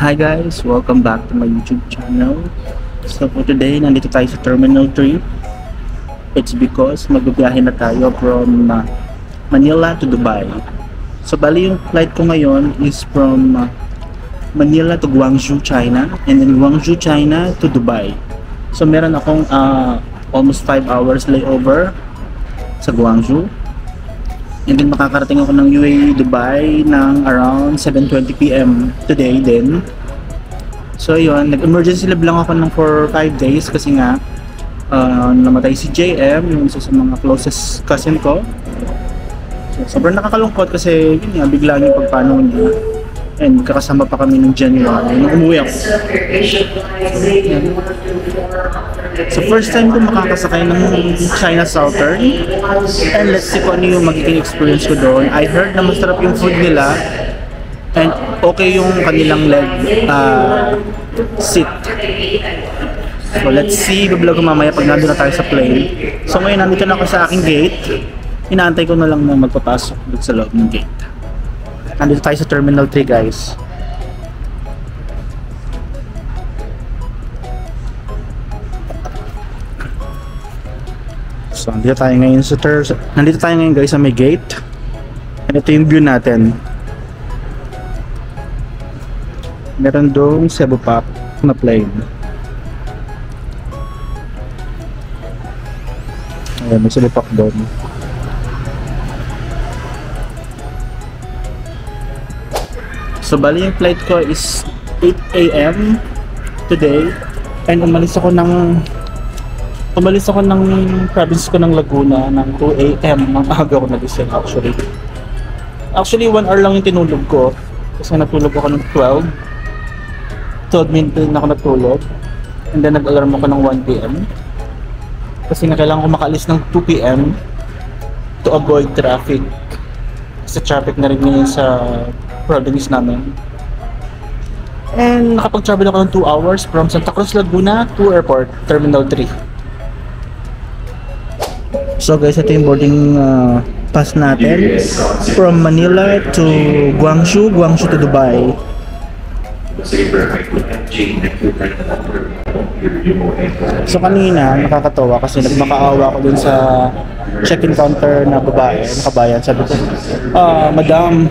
Hi guys! Welcome back to my YouTube channel. So for today, nandito tayo sa Terminal 3. It's because magbibiyahe na tayo from Manila to Dubai. So bali yung flight ko ngayon is from Manila to Guangzhou, China, and then Guangzhou, China to Dubai. So meron akong almost 5 hours layover sa Guangzhou. And then makakarating ako ng UAE Dubai ng around 7:20 PM today din. So yun, nag-emergency leave lang ako for 5 days kasi nga namatay si JM, yung isa sa mga closest cousin ko. So, sobrang nakakalungkot kasi yun nga, bigla yung pagpano niya. And kakasama pa kami ng January nung umuwi ako. So first time ko makakasakay ng China Southern, and let's see kung ano yung magiging experience ko doon. I heard na masarap yung food nila and okay yung kanilang leg seat. So let's see, bablog ko mamaya pag nandun na tayo sa plane. So ngayon nandito na ako sa aking gate. Inaantay ko na lang na magpapasok dito sa loob ng gate. Nandito tayo sa Terminal 3 guys. So nandito tayo ngayon guys sa may gate. And ito yung view natin. Meron doong Cebu Pop na plane. Ayan, may Cebu Pop doon. So bali yung flight ko is 8 AM today, and umalis ako ng province ko ng Laguna ng 2 AM. Ang aga ko nagising actually. Actually 1 hour lang yung tinulog ko kasi natulog ako ng 12 minutes din ako natulog, and then nag-alarm ako ng 1 PM kasi kailangan ko makaalis ng 2 PM to avoid traffic. Sa traffic na rin ngayon sa province namin. And nakapag-travel ako ng 2 hours from Santa Cruz, Laguna to airport, Terminal 3. So guys, ito yung boarding pass natin from Manila to Guangzhou, Guangzhou to Dubai. So kanina, nakakatawa kasi nagmakaawa ako dun sa check-in counter na babae, nakabayan. Sabi ko, madam,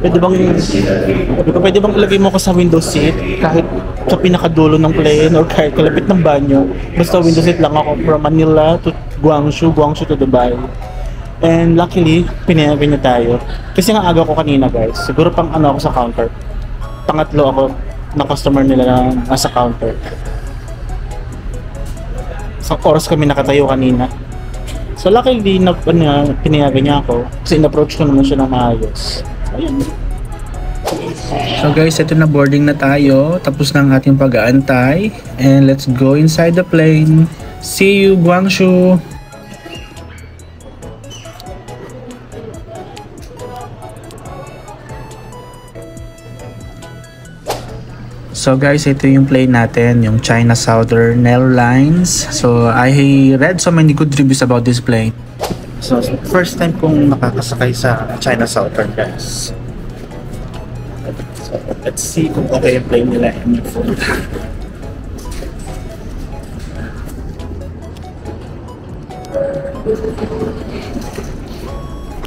pwede bang ilagay mo ko sa window seat kahit sa pinakadulo ng plane or kahit kalapit ng banyo, basta window seat lang ako from Manila to Guangzhou, Guangzhou to Dubai. And luckily, pinayagan niya tayo kasi nga aga ko kanina guys, siguro pang ako sa counter, pangatlo ako na customer nila na nasa counter. Sa oras kami nakatayo kanina. So luckily pinayagan niya ako kasi in-approach ko naman siya ng maayos. Ayun. So guys, ito na, boarding na tayo. Tapos na ang ating pag-aantay. And let's go inside the plane. See you, Guangzhou! So guys, ito yung plane natin, yung China Southern Airlines. So I read so many good reviews about this plane. So first time kong makakasakay sa China Southern guys. So let's see kung okay yung plane nila and yung food.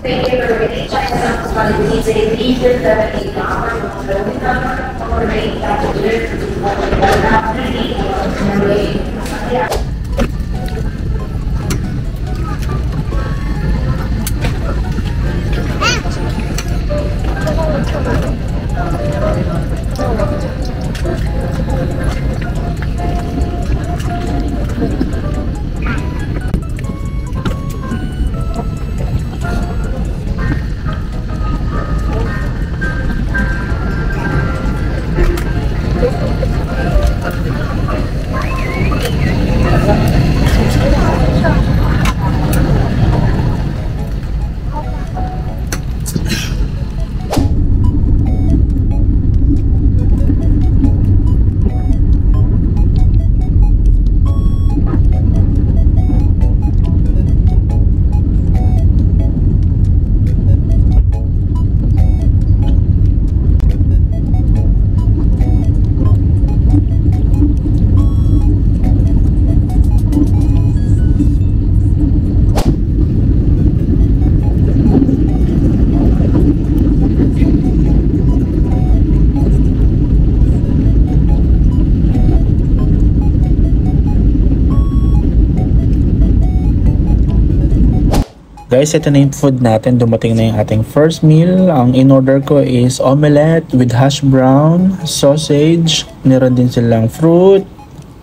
Thank you for getting China Southern leisure 78 hours or 8 passengers. Guys, ito na yung food natin. Dumating na yung ating first meal. Ang in-order ko is omelette with hash brown, sausage. Meron din silang fruit,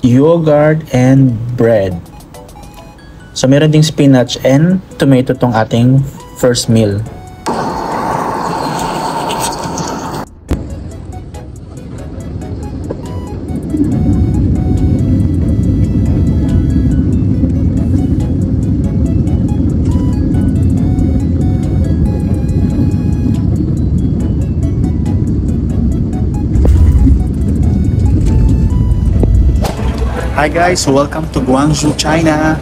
yogurt, and bread. So, meron ding spinach and tomato tong ating first meal. Hi guys, welcome to Guangzhou, China.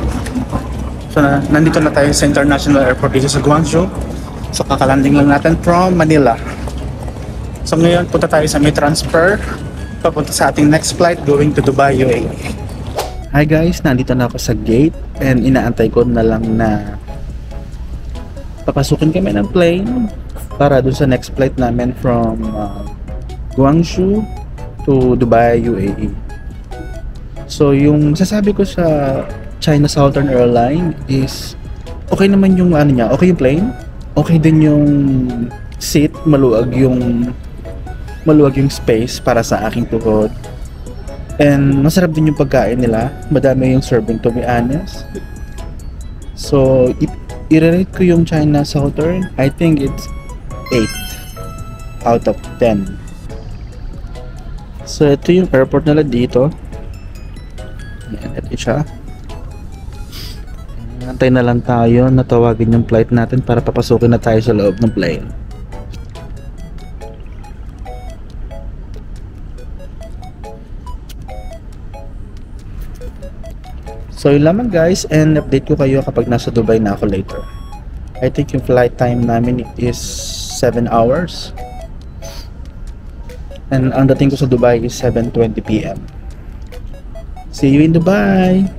So nandito na tayo sa International Airport dito sa Guangzhou. So kakalanding lang natin from Manila. So ngayon punta tayo sa may transfer papunta sa ating next flight going to Dubai, UAE. Hi guys, nandito na ako sa gate and inaantay ko na lang na papasukin kami ng plane para dun sa next flight namin from Guangzhou to Dubai, UAE. So yung sasabi ko sa China Southern Airline is okay naman yung ano niya, okay yung plane, okay din yung seat, maluwag yung space para sa aking tuhod. And masarap din yung pagkain nila, madami yung serving to be honest. So i-rate ko yung China Southern, I think it's 8 out of 10. So ito yung airport nila dito. Yan, ito siya. Antay na lang tayo na tawagin yung flight natin para papasukin na tayo sa loob ng plane. So yun lamang guys, and update ko kayo kapag nasa Dubai na ako later. I think yung flight time namin is 7 hours. And ang dating ko sa Dubai is 7:20 PM. See you in Dubai!